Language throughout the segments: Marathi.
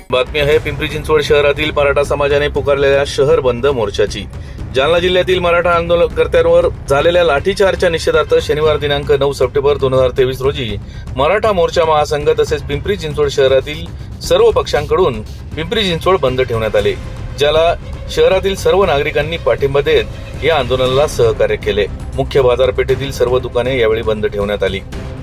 बातमी आहे पिंपरी चिंचवड शहरातील मराठा समाजाने पुकारलेल्या शहर बंद मोर्चाची। जालना जिल्ह्यातील मराठा आंदोलनकर्त्यांवर झालेल्या लाठीचार्जच्या निषेधार्थ शनिवार दिनांक 9 सप्टेंबर 2023 रोजी मराठा मोर्चा महासंघ तसेच पिंपरी चिंचवड शहरातील सर्व पक्षांकडून पिंपरी चिंचवड बंद ठेवण्यात आले, ज्याला शहरातील सर्व नागरिकांनी पाठिंबा देत या आंदोलनाला सहकार्य केले। मुख्य बाजारपेठेतील सर्व दुकाने यावेळी बंद ठेवण्यात आली।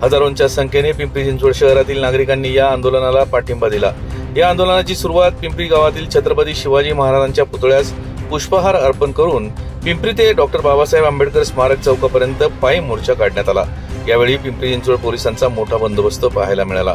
हजारोंच्या संख्येने पिंपरी चिंचवड शहरातील नागरिकांनी या आंदोलनाला पाठिंबा दिला। या आंदोलनाची सुरुवात पिंपरी गावातील छत्रपती शिवाजी महाराजांच्या पुतळ्यास पुष्पहार अर्पण करून पिंपरी ते डॉक्टर बाबासाहेब आंबेडकर स्मारक चौकापर्यंत पायी मोर्चा काढण्यात आला। यावेळी पिंपरी चिंचवड पोलिसांचा मोठा बंदोबस्त पाहायला मिळाला।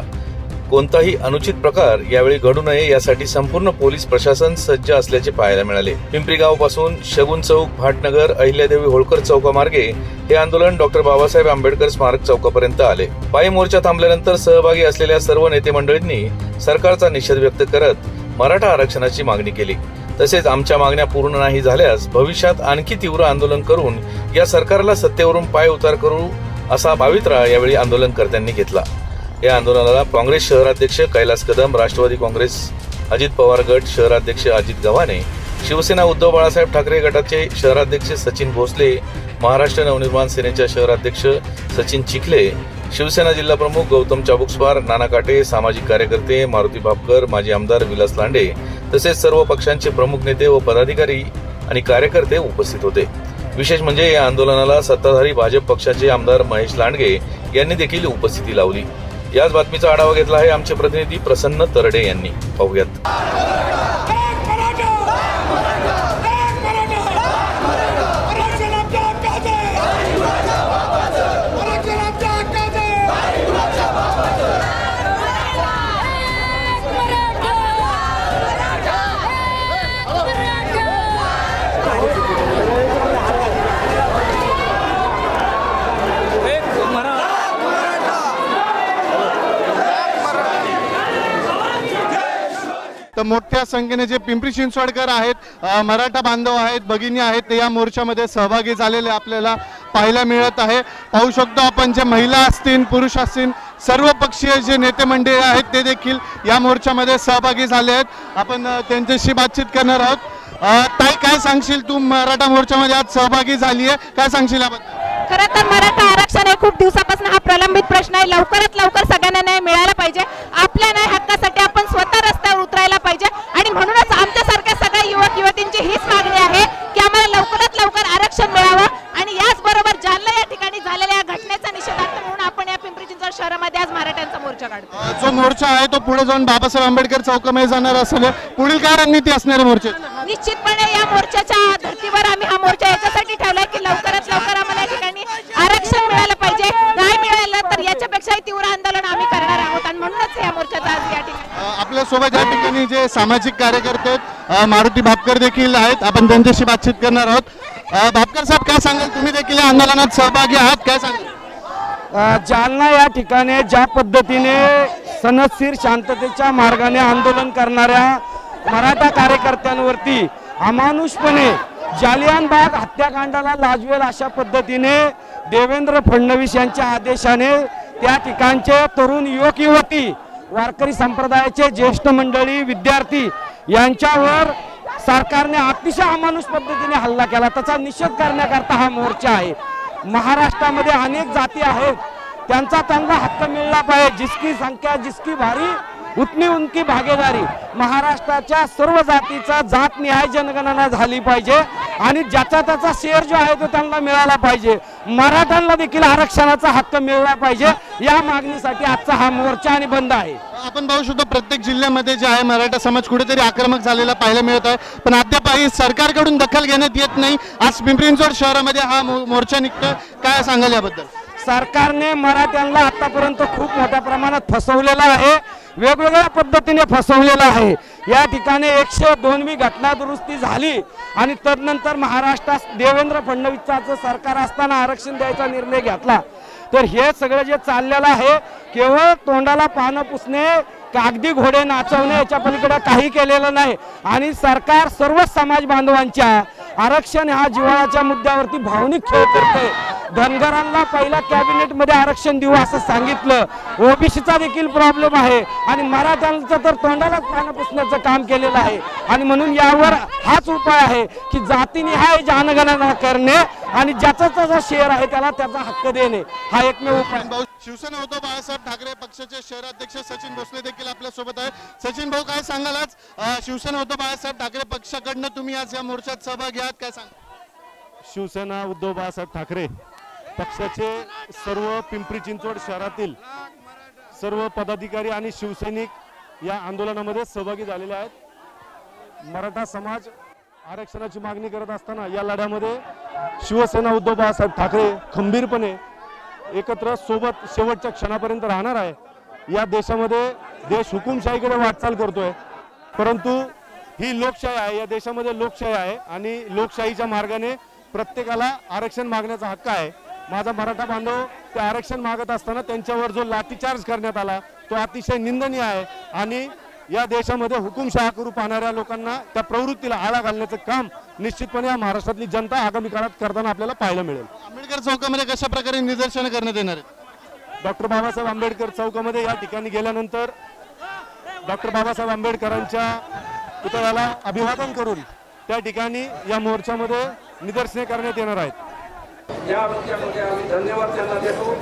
कोणताही अनुचित प्रकार यावेळी घडू नये यासाठी संपूर्ण पोलीस प्रशासन सज्ज असल्याचे पाहायला मिळाले। पिंपरी गावापासून शगुन चौक, भाटनगर, अहिल्यादेवी होळकर चौकामार्गे हे आंदोलन डॉक्टर बाबासाहेब आंबेडकर स्मारक चौकापर्यंत आले। पायी मोर्चा थांबल्यानंतर सहभागी असलेल्या सर्व नेते मंडळींनी सरकारचा निषेध व्यक्त करत मराठा आरक्षणाची मागणी केली। तसेच आमच्या मागण्या पूर्ण नाही झाल्यास भविष्यात आणखी तीव्र आंदोलन करून या सरकारला सत्तेवरून पाय उतार करू असा पवित्रा यावेळी आंदोलनकर्त्यांनी घेतला। या आंदोलनाला काँग्रेस शहराध्यक्ष कैलास कदम, राष्ट्रवादी काँग्रेस अजित पवार गट शहराध्यक्ष अजित गव्हाणे, शिवसेना उद्धव बाळासाहेब ठाकरे गटाचे शहराध्यक्ष सचिन भोसले, महाराष्ट्र नवनिर्माण सेनेचे शहराध्यक्ष सचिन चिखले, शिवसेना जिल्हा प्रमुख गौतम चाबुकस्वार, नाना काटे, सामाजिक कार्यकर्ते मारुती भापकर, माजी आमदार विलास लांडे तसेच सर्व पक्षांचे प्रमुख नेते व पदाधिकारी आणि कार्यकर्ते उपस्थित होते। विशेष म्हणजे या आंदोलनाला सत्ताधारी भाजप पक्षाचे आमदार महेश लांडगे यांनी देखील उपस्थिती लावली। याच बातमीचा आढावा घेतला आहे आमचे प्रतिनिधी प्रसन्न तरडे यांनी। पाहूयात। तर मोठ्या संख्येने जे पिंपरी चिंचवडकर आहेत, मराठा बांधव आहेत, भगिनी आहेत, ते या मोर्चामध्ये सहभागी झालेले आपल्याला पाहायला मिळत आहे। पाहू शकतो आपण, जे महिला असतील, पुरुष असतील, सर्व पक्षीय जे नेते मंडळी आहेत ते देखील या मोर्चामध्ये सहभागी झाले आहेत। आपण त्यांच्याशी बातचीत करणार आहोत। ताई, काय सांगशील, तू मराठा मोर्चामध्ये आज सहभागी झाली आहे, काय सांगशील याबद्दल? खरं तर मराठा आरक्षण हे खूप दिवसापासून हा प्रलंबित प्रश्न आहे। लवकरात लवकर सगळ्यांना न्याय मिळाला पाहिजे। आपल्या न्याय हक्कासाठी आपण स्वतः रस्त्यावर उतरायला पाहिजे आणि म्हणूनच आमच्यासारख्या सगळ्या युवक युवतींची हीच मागणी आहे की आम्हाला लवकरात लवकर आरक्षण मिळावं आणि याचबरोबर जालना या ठिकाणी झालेल्या घटनेचा निषेधार्थ म्हणून आपण या पिंपरी चिंचवड शहरामध्ये आज मराठ्यांचा मोर्चा काढतो। जो मोर्चा आहे तो पुढे जाऊन बाबासाहेब आंबेडकर चौकामध्ये जाणार असेल, पुढील काय रणनीती असणार आहे मोर्चाची? निश्चितपणे या मोर्चाच्या धर्तीवर आम्ही हा मोर्चा याच्यासाठी ठेवलाय की लवकरात लवकर आम्हाला या ठिकाणी आरक्षण मिळालं पाहिजे। नाही मिळालं तर याच्यापेक्षाही तीव्र आंदोलन आम्ही करणार आहोत आणि म्हणूनच या मोर्चाचा आज या ठिकाणी आपल्या सोबत या ठिकाणी जे सामाजिक कार्यकर्ते मारुती भापकर देखील आहेत, आपण त्यांच्याशी बातचीत करणार आहोत। भापकर साहेब, काय सांगाल, तुम्ही देखील या आंदोलनात सहभागी आहात, काय सांगाल? जालना या ठिकाणी ज्या पद्धतीने सनदशीर शांततेच्या मार्गाने आंदोलन करणाऱ्या मराठा कार्यकर्त्यांवरती अमानुषपणे जालियनबाग हत्याकांडाला लाजवेल अशा पद्धतीने देवेंद्र फडणवीस यांच्या आदेशाने त्या ठिकाणचे तरुण युवक युवती, वारकरी संप्रदायाचे ज्येष्ठ मंडळी, विद्यार्थी यांच्यावर सरकारने अतिशय अमानुष पद्धतीने हल्ला केला। त्याचा निषेध करण्याकरता हा मोर्चा आहे। महाराष्ट्रामध्ये अनेक जाती आहेत, त्यांचा त्यांना हक्क मिळला पाहिजे। जिसकी संख्या जिसकी भारी उतनी उनकी भागीदारी। महाराष्ट्राच्या सर्व जातीचा जातनिहाय जनगणना झाली पाहिजे आणि ज्याचा त्याचा शेअर जो आहे तो त्यांना मिळाला पाहिजे। मराठ्यांना देखील आरक्षणाचा हक्क मिळाला पाहिजे, या मागणीसाठी आजचा हा मोर्चा आणि बंद आहे। आपण पाहू शकतो प्रत्येक जिल्ह्यामध्ये जे आहे मराठा समाज कुठेतरी आक्रमक झालेला पाहायला मिळत आहे, पण अद्यापही सरकारकडून दखल घेण्यात येत नाही। आज पिंपरी चिंचवड शहरामध्ये हा मोर्चा निघतोय, काय सांगाल याबद्दल? सरकारने मराठ्यांना आतापर्यंत खूप मोठ्या प्रमाणात फसवलेला आहे, वेगवेगळ्या पद्धतीने फसवलेला आहे। या ठिकाणी 102वी घटना दुरुस्ती झाली आणि तदनंतर महाराष्ट्रात देवेंद्र फडणवीसचं सरकार असताना आरक्षण द्यायचा निर्णय घेतला। तर हे सगळं जे चाललेलं आहे केवळ तोंडाला पानं पुसणे, कागदी घोडे नाचवणे याच्या पलीकडे काही केलेलं नाही आणि सरकार सर्व समाज बांधवांच्या आरक्षण ह्या जिव्हाळ्याच्या मुद्द्यावरती भावनिक खेळ करते। धनगरांना पहिला कॅबिनेट मध्ये आरक्षण देऊ असं सांगितलं. ओबीसीचा देखील प्रॉब्लेम आहे आणि मराठ्यांचं तर तोंडालाच पानं पुसण्याचं काम केलेलं आहे. आणि म्हणून यावर हाच उपाय आहे की जातीनिहाय जनगणना करणे आणि ज्याचा त्याचा शेअर आहे त्याला त्याचा हक्क देणे, हा एकमेव उपाय. शिवसेना उद्धव बाळासाहेब ठाकरे पक्षाचे शहराध्यक्ष सचिन भोसले देखील आपल्या सोबत आहे. सचिन भाऊ, काय सांगाल आज शिवसेना उद्धव बाळासाहेब ठाकरे पक्षाकडनं तुम्ही आज या मोर्चात सहभागी आहात, काय सांगा? शिवसेना उद्धव बाळासाहेब ठाकरे पक्षाचे सर्व पिंपरी चिंचवड शहरातील सर्व पदाधिकारी आणि शिवसैनिक या आंदोलनामध्ये सहभागी झालेले आहेत. मराठा समाज आरक्षणाची मागणी करत असताना या लढ्यामध्ये शिवसेना उद्धव बाळासाहेब ठाकरे खंबीरपणे एकत्र सोबत शेवटच्या क्षणापर्यंत राहणार आहे. या देशामध्ये देश हुकुमशाहीकडे वाटचाल करतोय, परंतु ही लोकशाही आहे, या देशामध्ये लोकशाही आहे आणि लोकशाहीच्या मार्गाने प्रत्येकाला आरक्षण मागण्याचा हक्क आहे. माझा मराठा बांधव ते आरक्षण मागत असताना त्यांच्यावर जो लाठीचार्ज करण्यात आला तो अतिशय निंदनीय आहे आणि या देशामध्ये हुकुमशाही करू पाहणाऱ्या लोकांना त्या प्रवृत्तीला आळा घालण्याचं काम निश्चितपणे या महाराष्ट्रातली जनता आगामी काळात करताना आपल्याला पाहायला मिळेल. आंबेडकर चौकामध्ये कशा प्रकारे निदर्शनं करण्यात येणार आहेत? डॉक्टर बाबासाहेब आंबेडकर चौकामध्ये या ठिकाणी गेल्यानंतर डॉक्टर बाबासाहेब आंबेडकरांच्या पुतळ्याला अभिवादन करून त्या ठिकाणी या मोर्चामध्ये निदर्शने करण्यात येणार आहेत. या मोर्चामध्ये आम्ही धन्यवाद त्यांना देतो,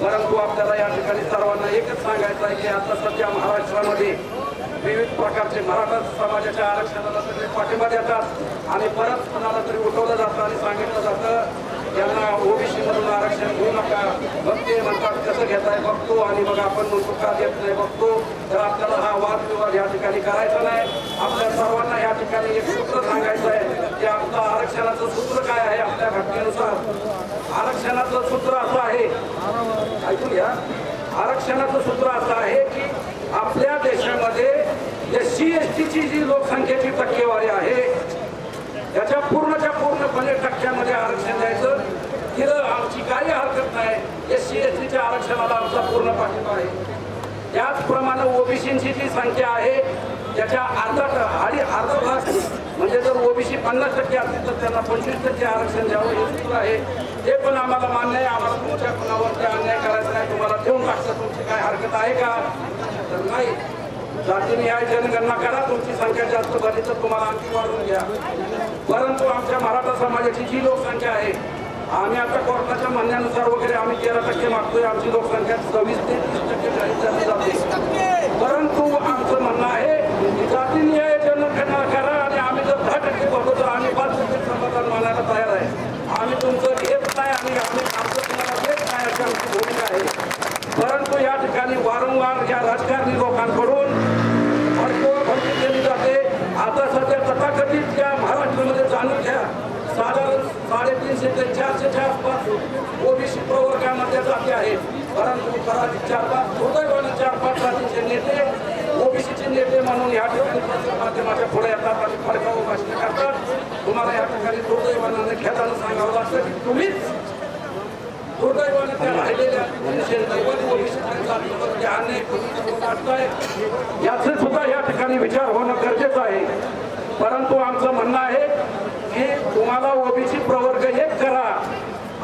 परंतु आपल्याला या ठिकाणी सर्वांना एकच सांगायचं आहे की आता सध्या महाराष्ट्रामध्ये विविध प्रकारचे मराठा समाजाच्या आरक्षणाला सगळे पाठिंबा देतात आणि परत कुणाला तरी उठवलं जातं आणि सांगितलं जातं यांना ओबीसी मधून आरक्षण घेऊ नका. मग ते म्हणतात कसं घेताय बघतो आणि मग आपण म्हणतो का देत नाही बघतो. तर आपल्याला हा वादविवाद या ठिकाणी करायचा नाही. आपल्या सर्वांना या ठिकाणी एक सूत्र सांगायचं आहे की आपलं आरक्षणाचं सूत्र काय आहे. आपल्या घटनेनुसार आरक्षणाचं सूत्र असं आहे, ऐकून घ्या, आरक्षणाचं सूत्र असं आहे की आपल्या देशामध्ये SC ST ची जी लोकसंख्येची टक्केवारी आहे त्याच्या पूर्णच्या पूर्णपणे टक्क्यामध्ये आरक्षण द्यायचं. तिथं आमची काही हरकत नाही. SC ST च्या आरक्षणाला आमचा पूर्ण पाठिंबा आहे. त्याचप्रमाणे ओबीसीची जी संख्या आहे त्याच्या अर्धा भाग म्हणजे जर ओबीसी 50% असतील तर त्यांना 25% आरक्षण द्यावं हे सूत्र आहे. ते पण आम्हाला मान्य आहे. आम्हाला तुमच्या कुणावरती अन्याय करायचा नाही. तुम्हाला ठेवून टाकतं, तुमची काय हरकत आहे का? तर नाही. जातीनिहाय जनगणना करा, तुमची संख्या जास्त झाली तर तुम्हाला आणखी वाढवून घ्या. परंतु आमच्या मराठा समाजाची जी लोकसंख्या आहे, आम्ही आता कोर्टाच्या म्हणण्यानुसार वगैरे आम्ही 13% मागतोय. आमची लोकसंख्या 26 ते 30% झाली जाते. परंतु आमचं म्हणणं आहे की जातीनिहाय जनगणना करा आणि आम्ही जर 10% भरतो तर आम्ही 5% समाधान मानायला तयार आहे. आम्ही तुमचं घेत नाही आणि आम्ही आमचं तुम्हाला देत नाही अशी आमची भूमिका आहे. परंतु या ठिकाणी वारंवार या राजकारणी लोकांकडून भरती केली जाते. आता सध्या तथाकथित या महाराष्ट्रामध्ये जाणून घ्या साधारण 350 ते 400च्या आसपास ओबीसी प्रवर्गामध्ये जाती आहेत. परंतु 4-5 दुर्दैवाने 4-5 जातीचे नेते ओबीसीचे नेते म्हणून या ठिकाणी माध्यमाच्या पुढे येतात आणि फडकावू भाषण करतात. तुम्हाला या ठिकाणी दुर्दैवाने खेदानं सांगावं लागतं की तुम्हीच दुर्दैवाने त्या राहिलेल्या याचे सुद्धा या ठिकाणी विचार होणं गरजेचं आहे. परंतु आमचं म्हणणं आहे की तुम्हाला ओबीसी प्रवर्ग 1 करा,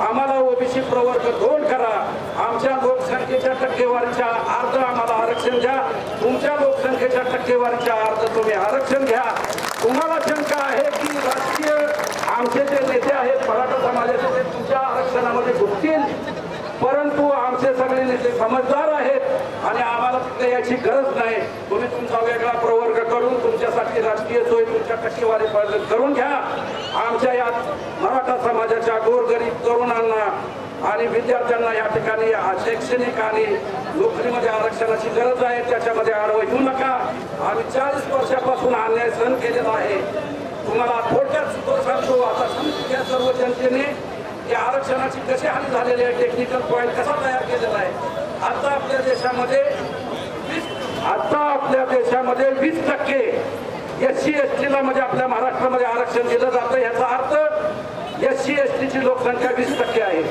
आम्हाला ओबीसी प्रवर्ग 2 करा. आमच्या लोकसंख्येच्या टक्केवारीच्या अर्ध आम्हाला आरक्षण द्या, तुमच्या लोकसंख्येच्या टक्केवारीच्या अर्ध तुम्ही आरक्षण घ्या. तुम्हाला शंका आहे की राजकीय आमचे जे नेते आहेत मराठा समाजाचे ते तुमच्या आरक्षणामध्ये घुसतील, परंतु आमचे सगळे नेते समजदार आहेत आणि आम्हाला तिथे याची गरज नाही. तुम्ही तुमचा वेगळा प्रवर्ग करून तुमच्यासाठी राजकीय सोय तुमच्या टक्केवारी करून घ्या. आमच्या या मराठा समाजाच्या गोरगरीब तरुणांना आणि विद्यार्थ्यांना या ठिकाणी शैक्षणिक आणि नोकरीमध्ये आरक्षणाची गरज आहे, त्याच्यामध्ये आडवं येऊ नका. आम्ही 40 वर्षापासून अन्याय सहन केलेला आहे. तुम्हाला थोडक्यात सूत्र सांगतो. आता समजून सर्व जनतेने या आरक्षणाची कशी हानी झालेली आहे, टेक्निकल पॉईंट कसा तयार केलेला आहे. आता आपल्या देशामध्ये 20% SC ST ला म्हणजे आपल्या महाराष्ट्रामध्ये आरक्षण दिलं जातं. याचा अर्थ SC ST ची लोकसंख्या 20% आहे.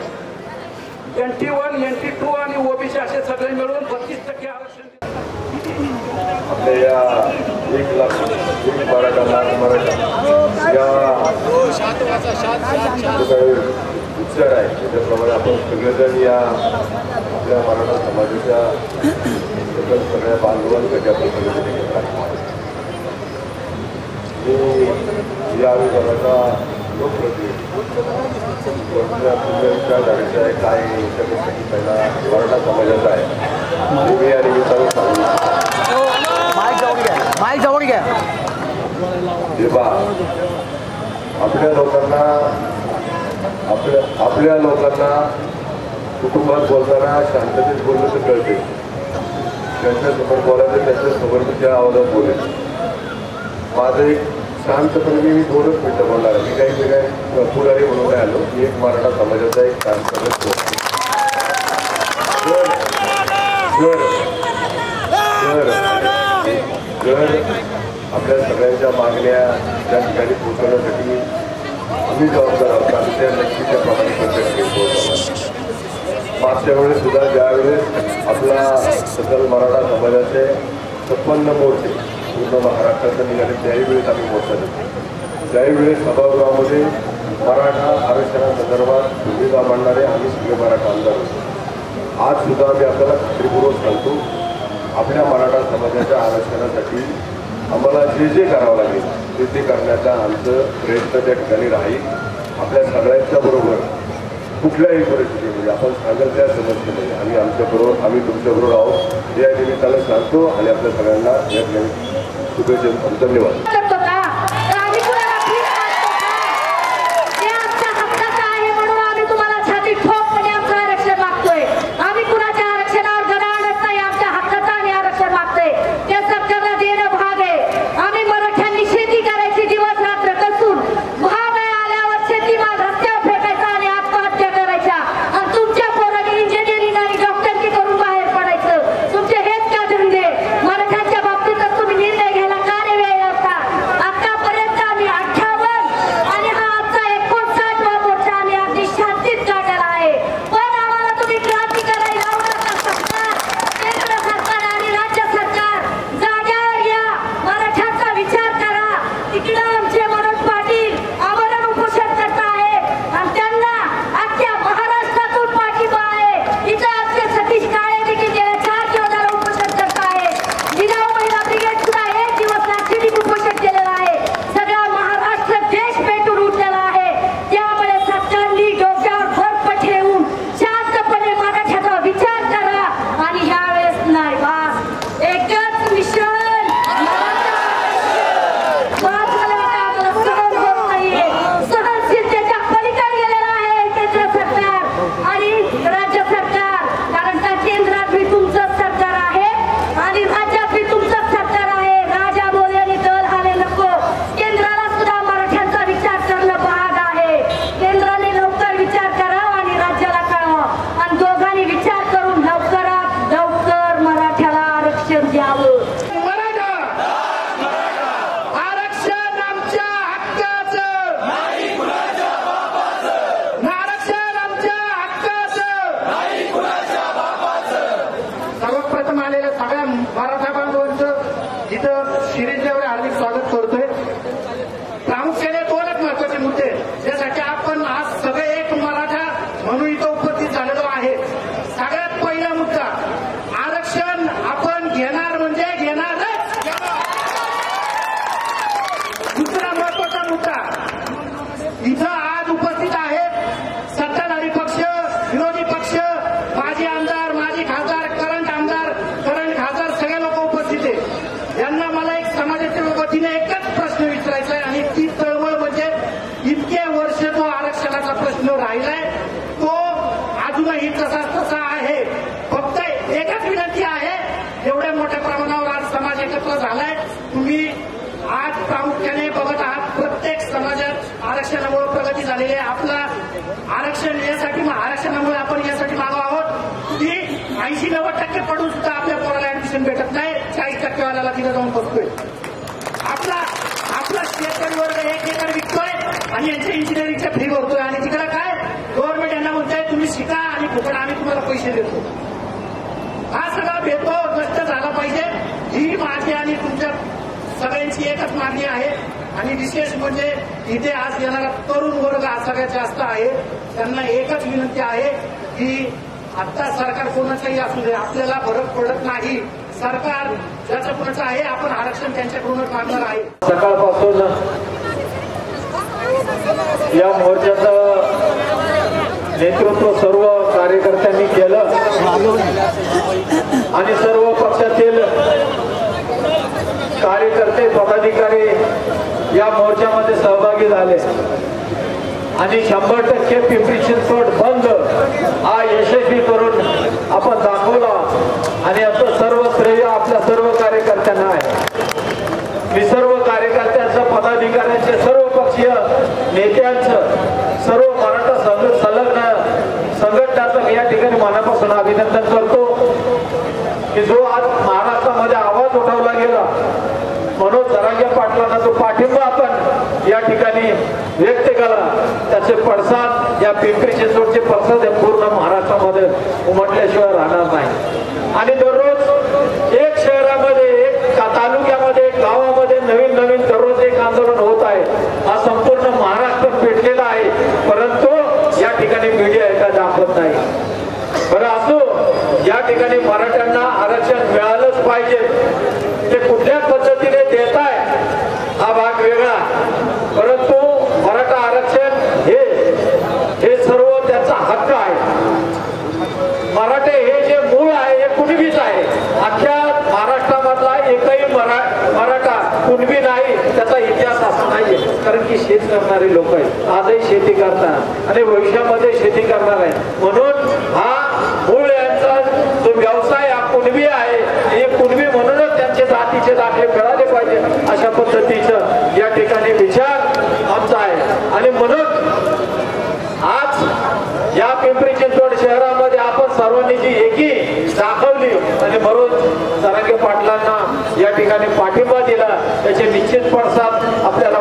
NT1 NT2 आणि ओबीसी असे सगळे मिळून 32% आरक्षण आपल्या या 1,00,000 मराठा उत्साह आहे त्याच्याप्रमाणे आपण सगळेजण या आपल्या मराठा समाजाच्या सगळ्या बांधवांसाठी आपण सगळेजण घेतला. मी यावेळी मराठा लोकप्रतिनिधी झाडायचं आहे काय याच्यापेक्षा पहिला मराठा समाजाचा आहे मी या निमित्तानं सांगू जेव्हा आपल्या लोकांना कुटुंबात बोलताना शांततेत बोलणं तर कळते. त्यांच्यासमोर बोलायचं त्यांच्यासमोर त्या आवाजात बोलेल. माझं एक शांतपणे मी 2च मिनिटं बोलणार आहे. मी काही काय पुढारी म्हणून नाही आलो. मी एक मराठा समाजाचा एक शांतपणे जर आपल्या सगळ्यांच्या मागण्या त्या ठिकाणी पोहोचवण्यासाठी आम्ही जबाबदार आहोत. आम्ही त्या नक्कीच्या प्रमाणे पोहोचवणार. मागच्या वेळेस सुद्धा ज्यावेळेस आपला सकल मराठा समाजाचे 56 मोर्चे पूर्ण महाराष्ट्रात निघाले त्याही आम्ही मोर्चा देतो. त्याही वेळेस सभागृहामध्ये मराठा आरक्षणासंदर्भात भूमिका मांडणारे आम्ही सगळे मराठा आमदार होतो. आज सुद्धा आम्ही आपल्याला खात्रीपूर्वक सांगतो आपल्या मराठा समाजाच्या आरक्षणासाठी आम्हाला जे करावं लागेल ते करण्याचा आमचं प्रयत्न त्या ठिकाणी राहील. आपल्या सगळ्यांच्या बरोबर कुठल्याही परिस्थितीमध्ये आपण सांगेल त्या समस्येमध्ये आम्ही तुमच्याबरोबर आहोत या निमित्तानं सांगतो आणि आपल्या सगळ्यांना या शुभेच्छा. धन्यवाद. आरक्षण यासाठी आरक्षणामुळे आपण यासाठी मागव आहोत की 80-90% पडून सुद्धा आपल्या पोराला ऍडमिशन भेटत नाही. 40% तिथे जाऊन बसतोय. आपला शेतकरी वर्ग 1 एकर विकतोय आणि यांच्या इंजिनिअरिंगच्या फी भरतोय आणि तिकडे काय गव्हर्नमेंट यांना म्हणतोय तुम्ही शिका आणि फुकट आम्ही तुम्हाला पैसे देतो. हा सगळा भेदभाव नष्ट झाला पाहिजे ही माझी आणि तुमच्या सगळ्यांची एकच मागणी आहे. आणि विशेष म्हणजे इथे आज येणारा तरुण वर्ग हा सगळ्यात जास्त आहे. त्यांना एकच विनंती आहे की आता सरकार कोणाचंही असू दे, आपल्याला फरक पडत नाही. सरकार ज्याचं कोणाचं आहे, आपण आरक्षण त्यांच्याकडूनच मागणार आहे. सकाळपासून या मोर्चाचं नेतृत्व सर्व कार्यकर्त्यांनी केलं आणि सर्व पक्षातील कार्यकर्ते पदाधिकारी या मोर्चामध्ये सहभागी झाले आणि 100% पिंपरी चिंचवड बंद हा यशस्वी करून आपण दाखवला आणि याचं सर्व श्रेय आपल्या सर्व कार्यकर्त्यांना आहे. मी सर्व कार्यकर्त्यांचं, पदाधिकाऱ्यांचे, सर्व पक्षीय नेत्यांचं, सर्व मराठा संलग्न संघटनाचं मी या ठिकाणी मनापासून अभिनंदन करतो की जो आज महाराष्ट्रामध्ये आवाज उठवला गेला, मनोज जरांगे पाटलांना जो पाठिंबा आपण या ठिकाणी व्यक्त केला, त्याचे पडसाद या पिंपरी चिंचवडचे पडसाद हे पूर्ण महाराष्ट्रामध्ये उमटल्याशिवाय राहणार नाही. आणि दररोज एक शहरामध्ये, एक तालुक्यामध्ये, एक गावामध्ये नवीन दररोज एक आंदोलन होत आहे. हा संपूर्ण महाराष्ट्र पेटलेला आहे, परंतु या ठिकाणी मीडिया एका दाखवत नाही. बरं असो, या ठिकाणी मराठ्यांना आरक्षण मिळालंच पाहिजे. ते कुठल्या पद्धतीने देत आहे हा भाग वेगळा, परंतु मराठा आरक्षण हे सर्व त्यांचा हक्क आहे. मराठे हे जे मूळ आहे हे कुणबीच आहे. अख्ख्या महाराष्ट्रामधला एकही मराठा कुणबी नाही, त्याचा इतिहास असा नाहीये. कारण की शेत करणारे लोक आहेत, आजही शेती करतात आणि भविष्यामध्ये शेती करणार आहे. म्हणून हा मूळ यांचा जो व्यवसाय हा कुणबी आहे, हे कुणबी म्हणूनच त्यांचे जातीचे दाखले मिळाले पाहिजे, अशा पद्धतीचं या ठिकाणी विचार आमचा आहे. आणि म्हणून आज या पिंपरी चिंचवड शहरामध्ये आपण सर्वांनी जी एकी दाखवली आणि मनोज जरांगे पाटलांना या ठिकाणी पाठिंबा दिला, त्याचे निश्चित पडसाद आपल्याला